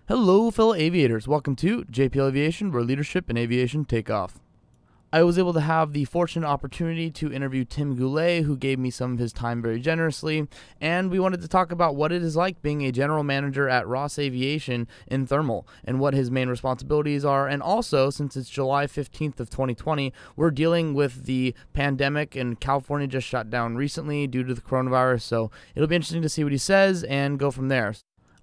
Hello, fellow aviators. Welcome to JPL Aviation, where leadership and aviation take off. I was able to have the fortunate opportunity to interview Tim Goulet, who gave me some of his time very generously, and we wanted to talk about what it is like being a general manager at Ross Aviation in thermal and what his main responsibilities are. And also, since it's July 15th of 2020, we're dealing with the pandemic, and California just shut down recently due to the coronavirus, so it'll be interesting to see what he says and go from there.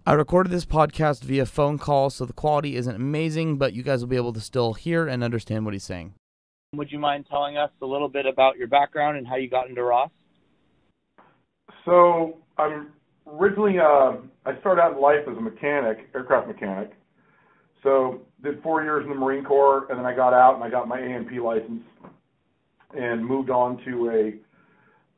I recorded this podcast via phone call, so the quality isn't amazing, but you guys will be able to still hear and understand what he's saying. Would you mind telling us a little bit about your background and how you got into Ross? So I'm originally, I started out in life as a mechanic, aircraft mechanic. So did 4 years in the Marine Corps, and then I got out and I got my A&P license and moved on to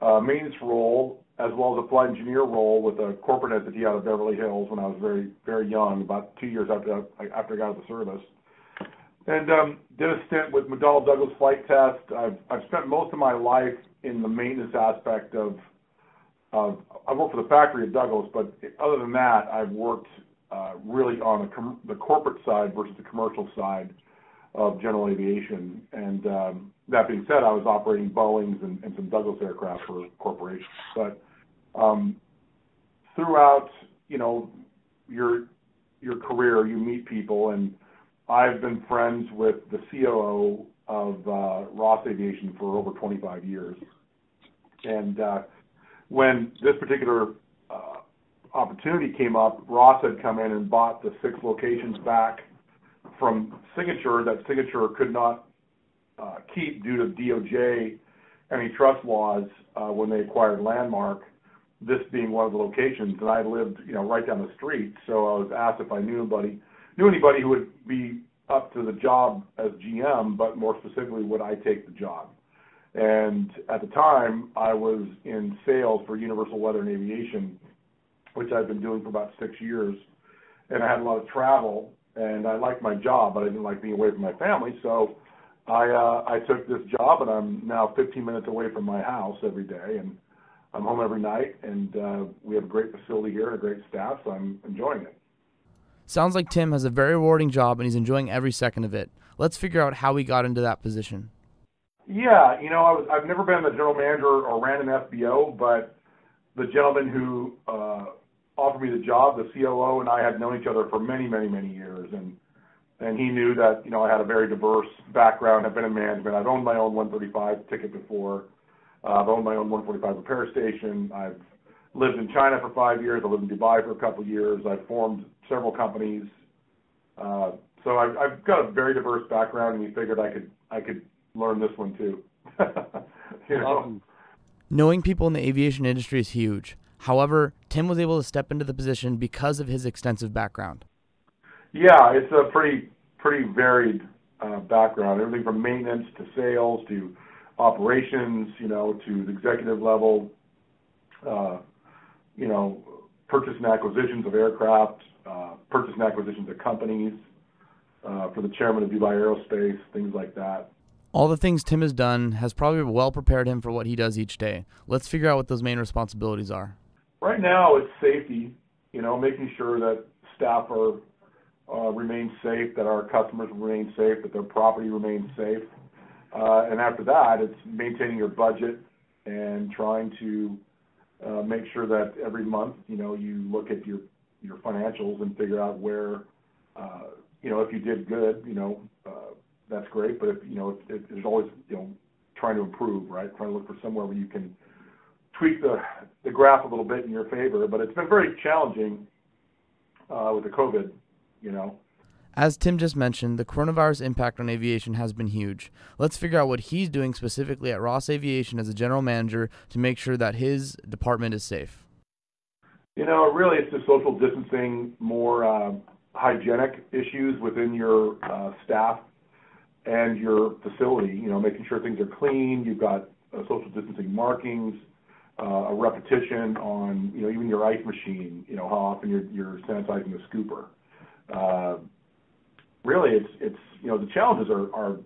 a maintenance role as well as a flight engineer role with a corporate entity out of Beverly Hills when I was very, very young, about 2 years after I got out of the service. And did a stint with McDonnell Douglas Flight Test. I've spent most of my life in the maintenance aspect of I worked for the factory at Douglas, but other than that, I've worked really on the corporate side versus the commercial side of general aviation. And that being said, I was operating Boeings and some Douglas aircraft for corporations. But throughout, your career, you meet people, and I've been friends with the COO of Ross Aviation for over 25 years. And when this particular opportunity came up, Ross had come in and bought the 6 locations back from Signature that Signature could not keep due to DOJ antitrust laws when they acquired Landmark, this being one of the locations. And I lived, right down the street, so I was asked if I knew anybody who would be up to the job as GM, but more specifically, would I take the job? And at the time, I was in sales for Universal Weather and Aviation, which I've been doing for about 6 years. And I had a lot of travel, and I liked my job, but I didn't like being away from my family. So I took this job, and I'm now 15 minutes away from my house every day, and I'm home every night, and we have a great facility here and a great staff, so I'm enjoying it. Sounds like Tim has a very rewarding job and he's enjoying every second of it. Let's figure out how he got into that position. Yeah, I've never been the general manager or ran an FBO, but the gentleman who offered me the job, the COO, and I had known each other for many, many, many years, and he knew that I had a very diverse background. I've been in management. I've owned my own 135 ticket before. I've owned my own 145 repair station. I've lived in China for 5 years. I lived in Dubai for a couple of years. I've formed several companies. So I've got a very diverse background, and he figured I could learn this one too. Awesome. Knowing people in the aviation industry is huge. However, Tim was able to step into the position because of his extensive background. Yeah, it's a pretty varied background. Everything from maintenance to sales to operations, to the executive level. Purchase and acquisitions of aircraft, purchase and acquisitions of companies, for the chairman of Dubai Aerospace, things like that. All the things Tim has done has probably well prepared him for what he does each day. Let's figure out what those main responsibilities are. Right now, it's safety, making sure that staff remain safe, that our customers remain safe, that their property remains safe. And after that, it's maintaining your budget and trying to make sure that every month, you look at your financials and figure out where, if you did good, that's great. But if there's always, trying to improve, right? Trying to look for somewhere where you can tweak the graph a little bit in your favor. But it's been very challenging with the COVID, As Tim just mentioned, the coronavirus impact on aviation has been huge. Let's figure out what he's doing specifically at Ross Aviation as a general manager to make sure that his department is safe. Really it's the social distancing, more hygienic issues within your staff and your facility, making sure things are clean. You've got social distancing markings, a repetition on, even your ice machine, how often you're sanitizing the scooper. Really, it's the challenges are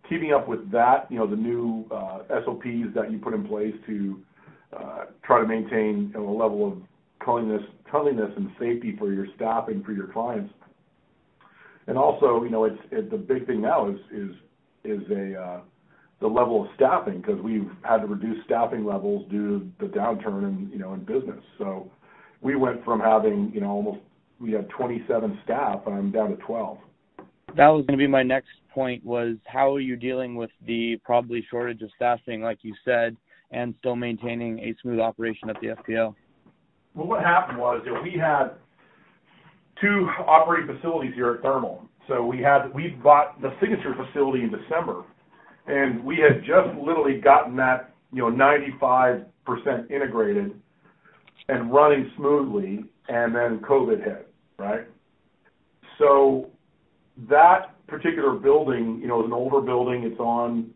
keeping up with that, the new SOPs that you put in place to try to maintain a level of cleanliness and safety for your staff and for your clients. And also, the big thing now is the level of staffing, because we've had to reduce staffing levels due to the downturn in business. So we went from having, we had 27 staff, and I'm down to 12. That was going to be my next point, was how are you dealing with the probably shortage of staffing, like you said, and still maintaining a smooth operation at the FBO? Well, what happened was we had two operating facilities here at Thermal. So we bought the Signature facility in December, and we had just literally gotten that 95% integrated and running smoothly, and then COVID hit, right? So that particular building, is an older building. It's on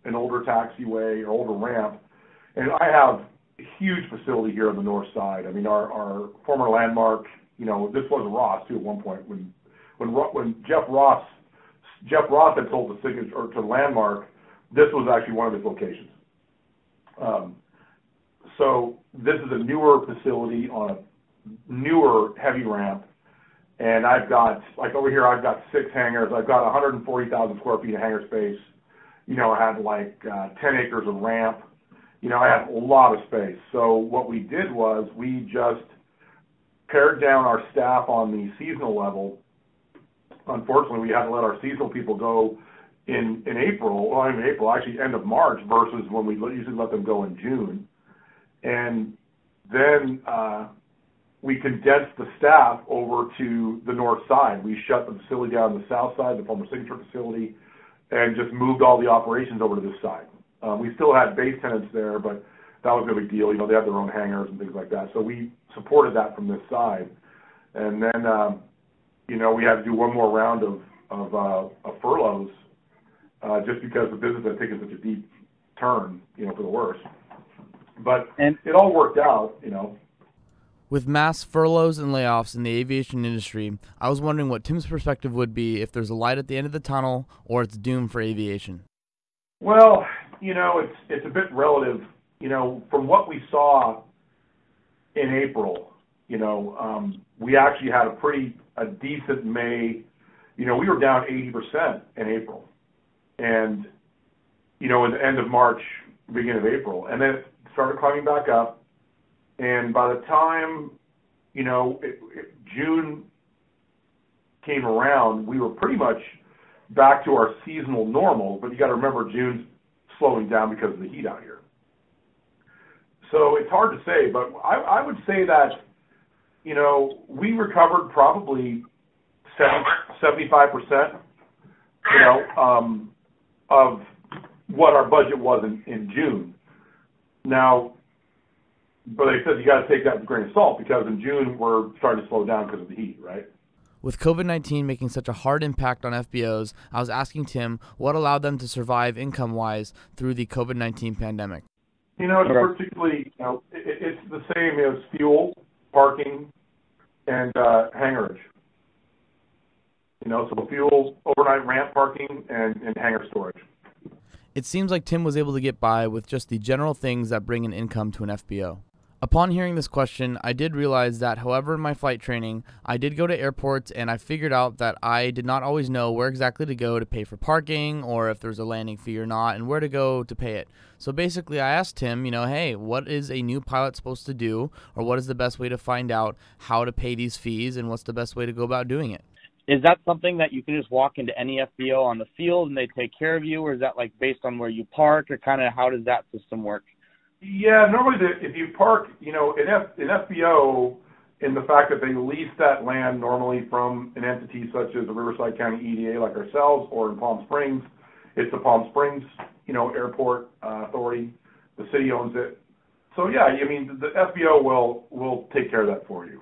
an older taxiway or older ramp, and I have a huge facility here on the north side. I mean, our former landmark, this was Ross too at one point when Jeff Ross had sold the Signature or to Landmark. This was actually one of his locations. So this is a newer facility on a newer heavy ramp, and I've got, like over here, I've got 6 hangars. I've got 140,000 square feet of hangar space. I had 10 acres of ramp. I had a lot of space. So what we did was we just pared down our staff on the seasonal level. Unfortunately, we had to let our seasonal people go in April, well, not even April, actually end of March, versus when we usually let them go in June. And then we condensed the staff over to the north side. We shut the facility down on the south side, the former Signature facility, and just moved all the operations over to this side. We still had base tenants there, but that was no big deal. They had their own hangars and things like that. So we supported that from this side. And then, we had to do one more round of furloughs just because the business had taken such a deep turn, for the worse. But it all worked out, With mass furloughs and layoffs in the aviation industry, I was wondering what Tim's perspective would be if there's a light at the end of the tunnel or it's doom for aviation. Well, it's a bit relative. From what we saw in April, we actually had a decent May. We were down 80% in April, and in the end of March, beginning of April, and then it started climbing back up. And by the time June came around, we were pretty much back to our seasonal normal. But you got to remember, June's slowing down because of the heat out here. So it's hard to say, but I would say that we recovered probably 75%, of what our budget was in June. Now, but like I said, you got to take that with a grain of salt, because in June we're starting to slow down because of the heat, right? With COVID-19 making such a hard impact on FBOs, I was asking Tim what allowed them to survive income-wise through the COVID-19 pandemic. It's particularly, it's the same as fuel, parking, and hangarage. So fuel, overnight ramp parking, and hangar storage. It seems like Tim was able to get by with just the general things that bring an income to an FBO. Upon hearing this question, I did realize that, however, in my flight training, I did go to airports, and I figured out that I did not always know where exactly to go to pay for parking, or if there's a landing fee or not, and where to go to pay it. So basically, I asked Tim, hey, what is a new pilot supposed to do, or what is the best way to find out how to pay these fees, and what's the best way to go about doing it? Is that something that you can just walk into any FBO on the field and they take care of you, or is that based on where you park, or kind of how does that system work? Yeah, normally if you park, in FBO, in the fact that they lease that land normally from an entity such as the Riverside County EDA like ourselves, or in Palm Springs, it's the Palm Springs, Airport Authority. The city owns it. So yeah, the FBO will take care of that for you.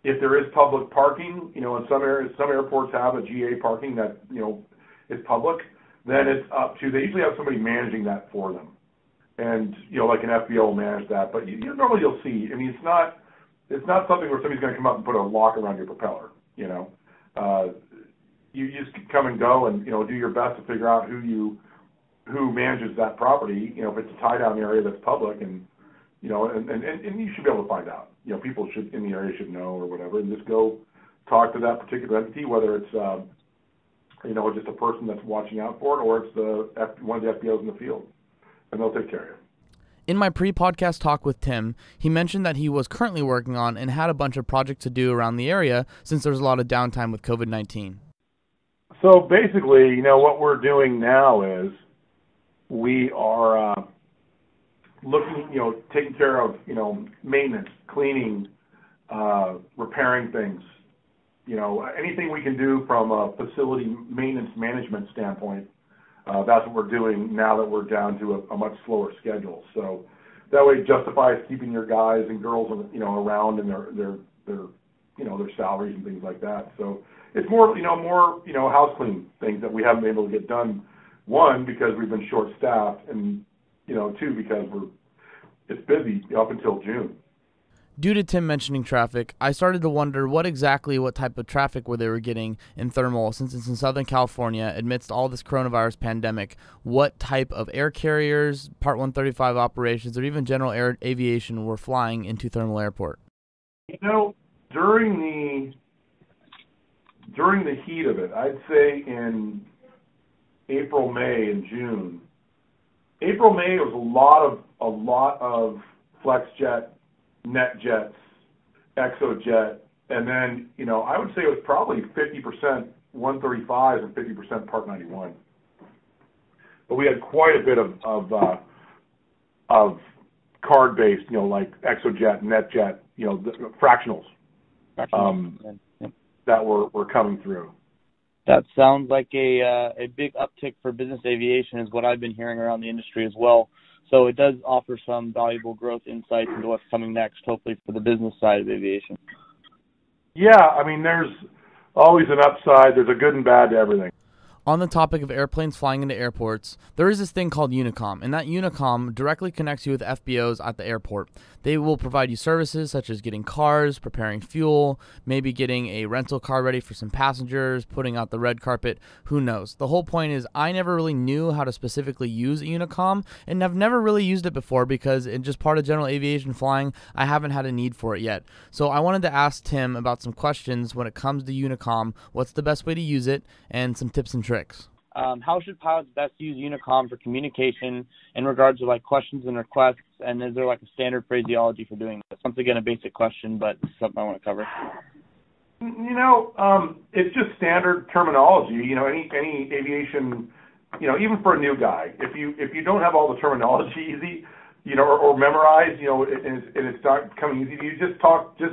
If there is public parking, in some areas, some airports have a GA parking that, is public, then it's up to, they usually have somebody managing that for them. And, like an FBO will manage that. But normally you'll see, it's not something where somebody's going to come up and put a lock around your propeller, You just come and go and, do your best to figure out who manages that property, if it's a tie-down area that's public, and you should be able to find out. People in the area should know or whatever, and just go talk to that particular entity, whether it's just a person that's watching out for it, or it's one of the FBOs in the field, and they'll take care of you. In my pre-podcast talk with Tim, he mentioned that he was currently working on and had a bunch of projects to do around the area since there's a lot of downtime with COVID-19. So basically, what we're doing now is we are looking, taking care of, maintenance, cleaning, repairing things, anything we can do from a facility maintenance management standpoint. That's what we're doing now that we're down to a much slower schedule. So that way it justifies keeping your guys and girls, around and their salaries and things like that. So it's more house clean things that we haven't been able to get done. One, because we've been short-staffed, and two, because it's busy up until June. Due to Tim mentioning traffic, I started to wonder what type of traffic they were getting in thermal, since it's in Southern California amidst all this coronavirus pandemic. What type of air carriers, Part 135 operations, or even general air aviation were flying into Thermal Airport? During the heat of it, I'd say in April, May, and June. April, May was a lot of FlexJet, NetJets, ExoJet, and then, I would say it was probably 50% 135s and 50% Part 91. But we had quite a bit of card-based, like ExoJet, NetJet, fractionals that were coming through. That sounds like a big uptick for business aviation is what I've been hearing around the industry as well. So it does offer some valuable growth insights into what's coming next, hopefully for the business side of aviation. Yeah, there's always an upside. There's a good and bad to everything. On the topic of airplanes flying into airports, there is this thing called Unicom, and that Unicom directly connects you with FBOs at the airport. They will provide you services such as getting cars, preparing fuel, maybe getting a rental car ready for some passengers, putting out the red carpet, who knows. The whole point is I never really knew how to specifically use a Unicom, and I've never really used it before because in just part of general aviation flying, I haven't had a need for it yet. So I wanted to ask Tim about some questions when it comes to Unicom, what's the best way to use it, and some tips and tricks. How should pilots best use Unicom for communication in regards to questions and requests, and is there a standard phraseology for doing this? Once again, a basic question, but something I want to cover. It's just standard terminology. Any aviation, even for a new guy, if you don't have all the terminology easy, or memorized, and it's not coming easy to you, just talk to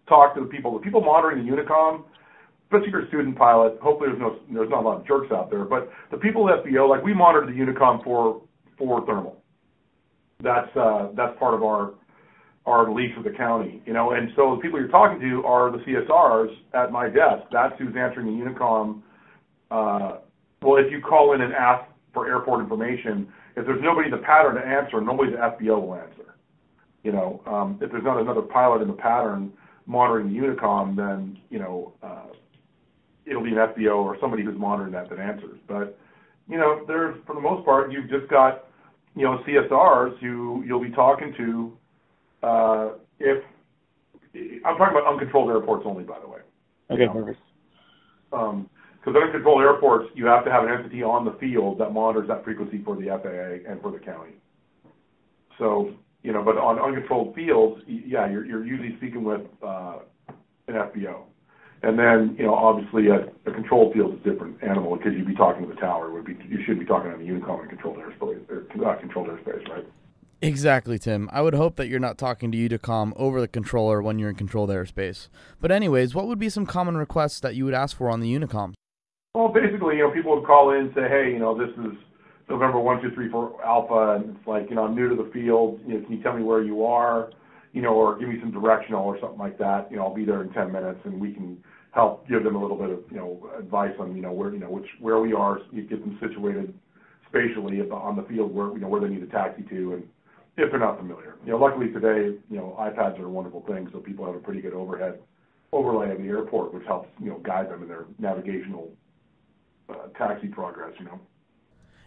the people. The people monitoring the Unicom, especially if you're a student pilot, hopefully there's not a lot of jerks out there, but the people at FBO, we monitor the Unicom for thermal. That's part of our lease with the county, and so the people you're talking to are the CSRs at my desk. That's who's answering the Unicom. If you call in and ask for airport information, if there's nobody in the pattern to answer, nobody at FBO will answer. If there's not another pilot in the pattern monitoring the Unicom, then, it'll be an FBO or somebody who's monitoring that answers. But, there's, for the most part, you've just got, CSRs who you'll be talking to, if, I'm talking about uncontrolled airports only, by the way. Okay, perfect. Because uncontrolled airports, you have to have an entity on the field that monitors that frequency for the FAA and for the county. So, but on uncontrolled fields, you're usually speaking with an FBO. And then, obviously a controlled field is a different animal because you'd be talking to the tower. You shouldn't be talking on the Unicom in controlled airspace, right? Exactly, Tim. I would hope that you're not talking to Unicom over the controller when you're in controlled airspace. But anyways, what would be some common requests that you would ask for on the Unicom? Well, basically, people would call in and say, hey, this is November 1234 Alpha, and it's I'm new to the field. Can you tell me where you are? Or give me some directional or something like that. I'll be there in 10 minutes, and we can help give them a little bit of advice on where we are. So you get them situated spatially on the field where they need a taxi to, and if they're not familiar. Luckily today, iPads are a wonderful thing, so people have a pretty good overlay of the airport, which helps guide them in their navigational taxi progress.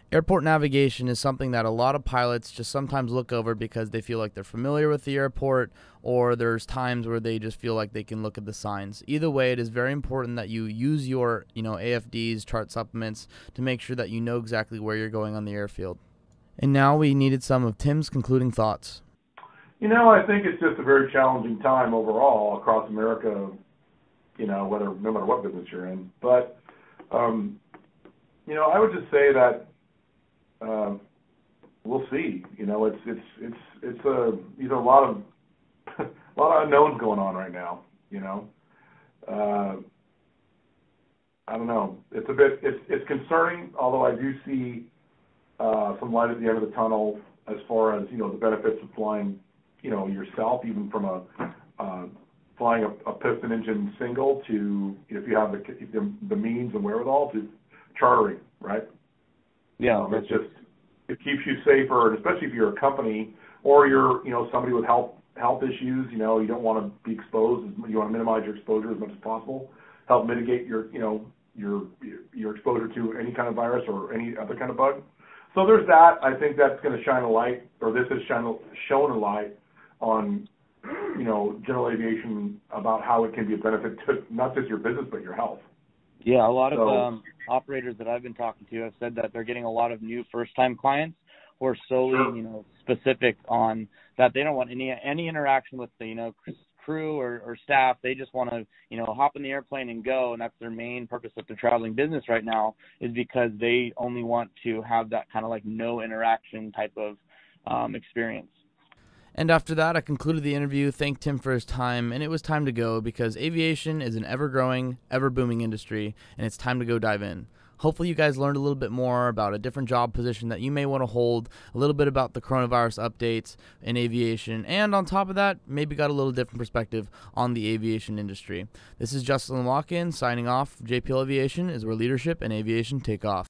Airport navigation is something that a lot of pilots just sometimes look over because they feel like they're familiar with the airport, or there's times where they just feel like they can look at the signs. Either way, it is very important that you use your, AFDs, chart supplements, to make sure that you know exactly where you're going on the airfield. And now we needed some of Tim's concluding thoughts. I think it's just a very challenging time overall across America, no matter what business you're in. But, I would just say that we'll see. These are a lot of unknowns going on right now. I don't know. It's concerning, although I do see some light at the end of the tunnel as far as the benefits of flying, yourself, even from flying a piston engine single to, if you have the means and wherewithal, to chartering, right? Yeah, it keeps you safer, and especially if you're a company or you're somebody with health issues. You don't want to be exposed. You want to minimize your exposure as much as possible. Help mitigate your exposure to any kind of virus or any other kind of bug. So there's that. I think that's going to shine a light, or this has shown a light on general aviation, about how it can be a benefit to not just your business but your health. Yeah, a lot of operators that I've been talking to have said that they're getting a lot of new first-time clients who are solely, specific on that. They don't want any interaction with the, crew or staff. They just want to, hop in the airplane and go, and that's their main purpose of the traveling business right now, is because they only want to have that kind of like no interaction type of experience. And after that, I concluded the interview, thanked Tim for his time, and it was time to go because aviation is an ever-growing, ever-booming industry, and it's time to go dive in. Hopefully you guys learned a little bit more about a different job position that you may want to hold, a little bit about the coronavirus updates in aviation, and on top of that, maybe got a little different perspective on the aviation industry. This is Justin Lock-in signing off. JPL Aviation is where leadership and aviation take off.